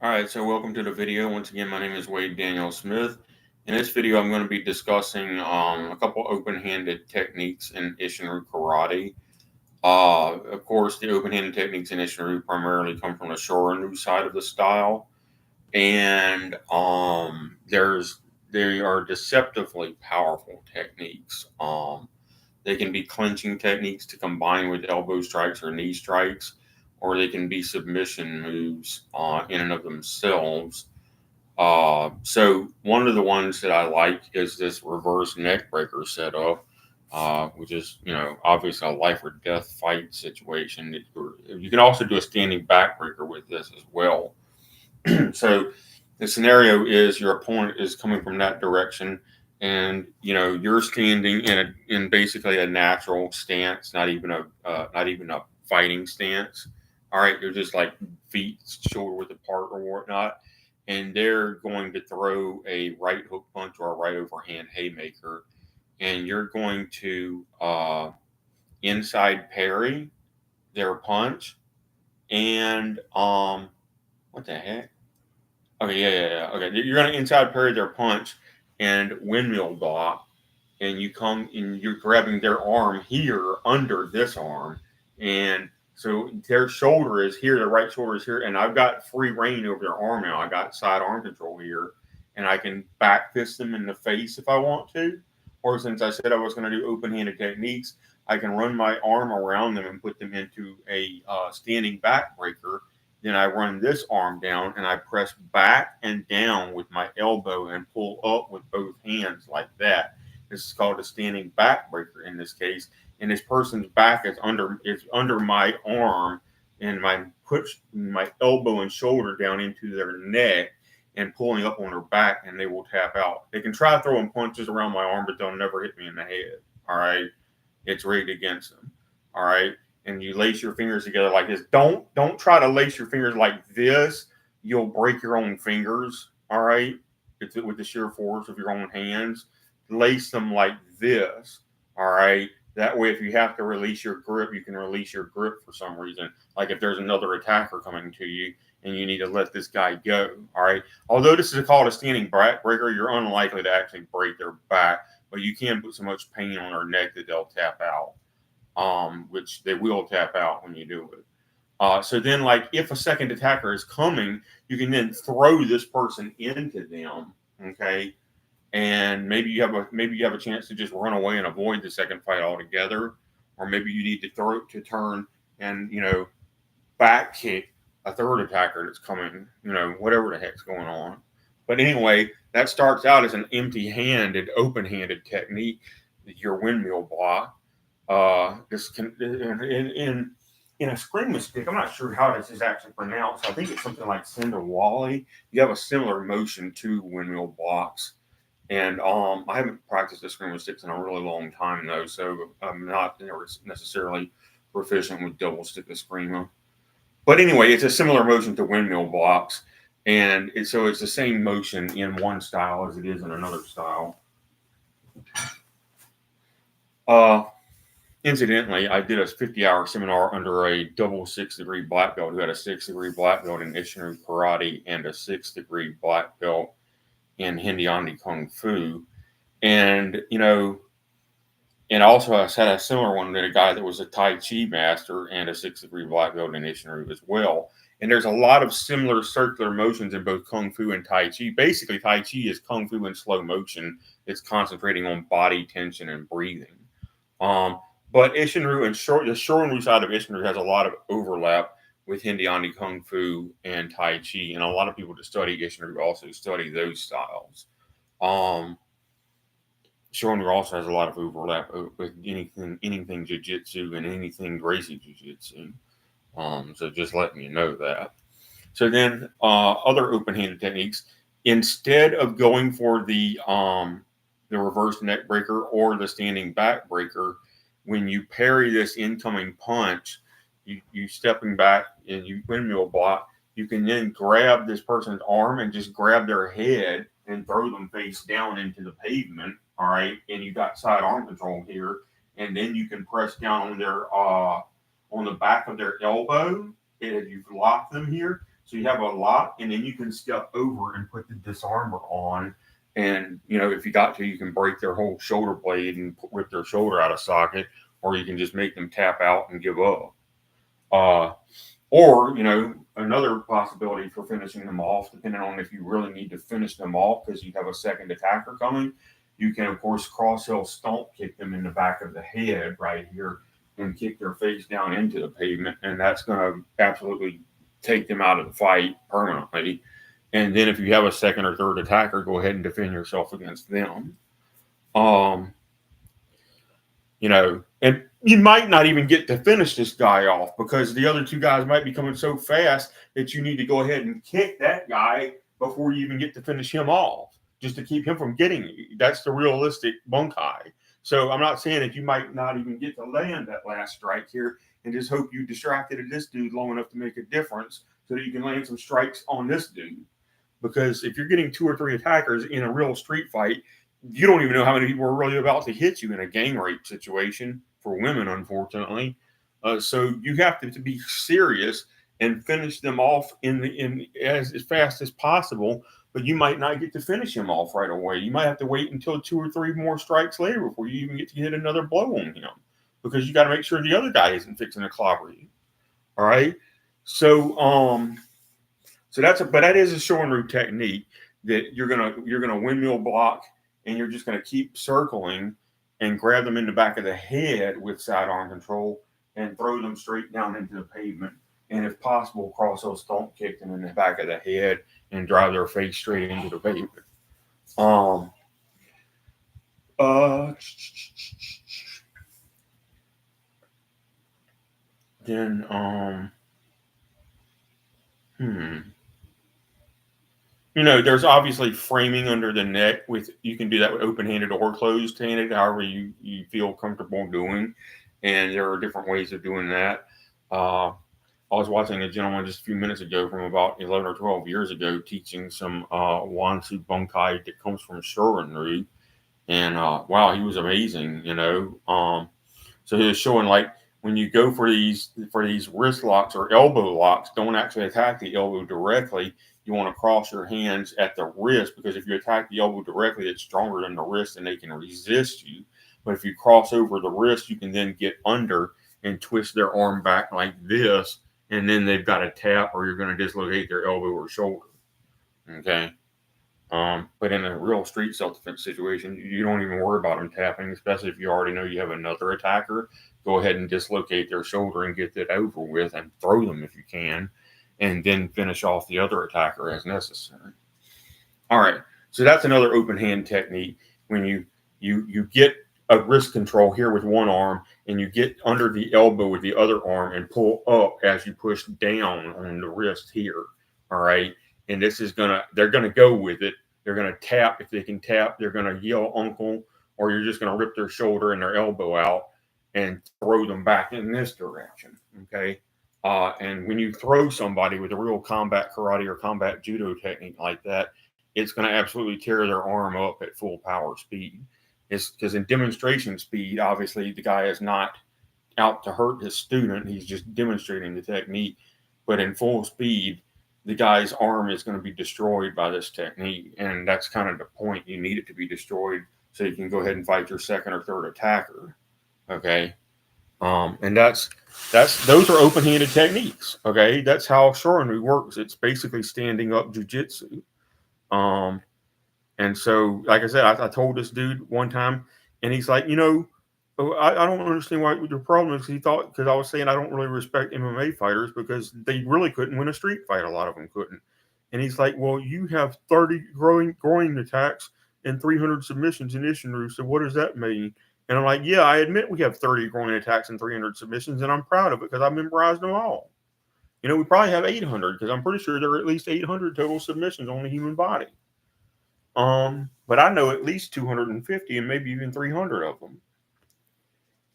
All right, so welcome to the video. Once again, my name is Wade Daniel Smith. In this video, I'm going to be discussing a couple open-handed techniques in Isshinryu Karate. Of course, the open-handed techniques in Isshinryu primarily come from the Shorinryu side of the style, and they are deceptively powerful techniques. They can be clinching techniques to combine with elbow strikes or knee strikes, or they can be submission moves in and of themselves. So one of the ones that I like is this reverse neck breaker setup, which is obviously a life or death fight situation. You can also do a standing back breaker with this as well. So the scenario is your opponent is coming from that direction, and you're standing in basically a natural stance, not even a fighting stance. All right, you're just like feet shoulder width apart or whatnot, and they're going to throw a right hook punch or a right overhand haymaker, and you're going to inside parry their punch, and what the heck? Okay, yeah. Okay, you're gonna inside parry their punch and windmill block, and you come and you're grabbing their arm here under this arm, and so their shoulder is here, their right shoulder is here, and I've got free reign over their arm now. I got side arm control here, and I can back fist them in the face if I want to, or since I said I was going to do open handed techniques, I can run my arm around them and put them into a standing back breaker. Then I run this arm down and I press back and down with my elbow and pull up with both hands like that. This is called a standing back breaker in this case. And this person's back is under my arm, and my push my elbow and shoulder down into their neck and pulling up on their back, and they will tap out. They can try throwing punches around my arm, but they'll never hit me in the head. All right, it's rigged against them. All right, and you lace your fingers together like this. Don't try to lace your fingers like this. You'll break your own fingers. All right, it's with the sheer force of your own hands. Lace them like this. All right. That way, if you have to release your grip, you can release your grip for some reason. Like if there's another attacker coming to you and you need to let this guy go. All right. Although this is called a standing back breaker, you're unlikely to actually break their back, but you can put so much pain on their neck that they'll tap out, which they will tap out when you do it. So then, like, if a second attacker is coming, you can then throw this person into them. Okay, and maybe you have a chance to just run away and avoid the second fight altogether, or maybe you need to throw to turn and back kick a third attacker that's coming. Whatever the heck's going on. But anyway, that starts out as an empty-handed, open-handed technique. Your windmill block. This can in a screaming stick. I'm not sure how this is actually pronounced. I think it's something like Cinder Wally. You have a similar motion to windmill blocks. And I haven't practiced the screamer sticks in a really long time though, so I'm not necessarily proficient with double stick screamer. But anyway, it's a similar motion to windmill blocks, and so it's the same motion in one style as it is in another style. Uh, Incidentally, I did a 50-hour seminar under a double 6 degree black belt who had a 6 degree black belt in Isshinryu Karate and a 6 degree black belt in Hindi Kung Fu. And and also I had a similar one with a guy that was a Tai Chi master and a 6 degree black belt in Isshinryu as well. And there's a lot of similar circular motions in both Kung Fu and Tai Chi. Basically, Tai Chi is Kung Fu in slow motion. It's concentrating on body tension and breathing. Um, but Isshinryu and the Shorinryu side of Isshinryu has a lot of overlap with Hindi Kung Fu and Tai Chi, and a lot of people that study Isshinryu also study those styles. Um, Shorinryu also has a lot of overlap with anything jiu-jitsu and anything Gracie jiu-jitsu. So just letting you know that. So then, other open-handed techniques, instead of going for the reverse neck breaker or the standing back breaker, when you parry this incoming punch, you stepping back and you windmill block. You can then grab this person's arm and just grab their head and throw them face down into the pavement. All right, and you got side arm control here, and then you can press down on their on the back of their elbow, and you've locked them here. So you have a lock, and then you can step over and put the disarmor on. And if you got to, you can break their whole shoulder blade and rip their shoulder out of socket, or you can just make them tap out and give up. Uh, or, another possibility for finishing them off, depending on if you really need to finish them off because you have a second attacker coming, you can, of course, cross-hill stomp kick them in the back of the head right here and kick their face down into the pavement. And that's going to absolutely take them out of the fight permanently. And then if you have a second or third attacker, go ahead and defend yourself against them. And you might not even get to finish this guy off because the other two guys might be coming so fast that you need to go ahead and kick that guy before you even get to finish him off, just to keep him from getting you. That's the realistic bunkai. So I'm not saying that you might not even get to land that last strike here, and just hope you distracted this dude long enough to make a difference so that you can land some strikes on this dude. Because if you're getting 2 or 3 attackers in a real street fight, you don't even know how many people are really about to hit you in a gang rape situation for women, unfortunately. So you have to be serious and finish them off as fast as possible. But you might not get to finish him off right away. You might have to wait until 2 or 3 more strikes later before you even get to hit another blow on him, because you got to make sure the other guy isn't fixing to clobber you. All right. So that is a Isshinryu technique that you're gonna windmill block, and you're just gonna keep circling and grab them in the back of the head with sidearm control and throw them straight down into the pavement. And if possible, cross those stomp kick them in the back of the head and drive their face straight into the pavement. There's obviously framing under the neck. You can do that with open-handed or closed-handed, however you feel comfortable doing. And there are different ways of doing that. I was watching a gentleman just a few minutes ago from about 11 or 12 years ago teaching some Wansu Bunkai that comes from Isshinryu. And wow, he was amazing, So he was showing, like, when you go for these wrist locks or elbow locks, don't actually attack the elbow directly. You want to cross your hands at the wrist, because if you attack the elbow directly, it's stronger than the wrist and they can resist you. But if you cross over the wrist, you can then get under and twist their arm back like this, and then they've got to tap, or you're going to dislocate their elbow or shoulder. Okay. But in a real street self-defense situation, you don't even worry about them tapping, especially if you already know you have another attacker. Go ahead and dislocate their shoulder and get that over with, and throw them if you can, and then finish off the other attacker as necessary. All right, so that's another open hand technique. When you get a wrist control here with one arm, and you get under the elbow with the other arm and pull up as you push down on the wrist here. All right. And they're gonna go with it. They're gonna tap if they can tap. They're gonna yell uncle, or you're just gonna rip their shoulder and their elbow out and throw them back in this direction. Okay. And when you throw somebody with a real combat karate or combat judo technique like that, it's gonna absolutely tear their arm up at full power speed. It's because in demonstration speed, obviously the guy is not out to hurt his student. He's just demonstrating the technique. But in full speed, the guy's arm is going to be destroyed by this technique. And that's kind of the point. You need it to be destroyed so you can go ahead and fight your second or third attacker. Okay. And those are open-handed techniques. Okay. That's how Isshinryu works. It's basically standing up jujitsu. And so, like I said, I told this dude one time, and he's like, I don't understand what your problem is. He thought, because I was saying I don't really respect MMA fighters because they really couldn't win a street fight. A lot of them couldn't. And he's like, well, you have 30 groin attacks and 300 submissions in Isshinryu. So what does that mean? And I'm like, yeah, I admit we have 30 groin attacks and 300 submissions, and I'm proud of it because I memorized them all. We probably have 800 because I'm pretty sure there are at least 800 total submissions on the human body. But I know at least 250 and maybe even 300 of them.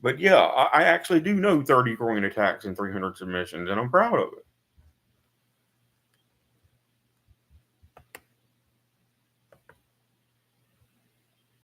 But yeah, I actually do know 30 groin attacks and 300 submissions, and I'm proud of it.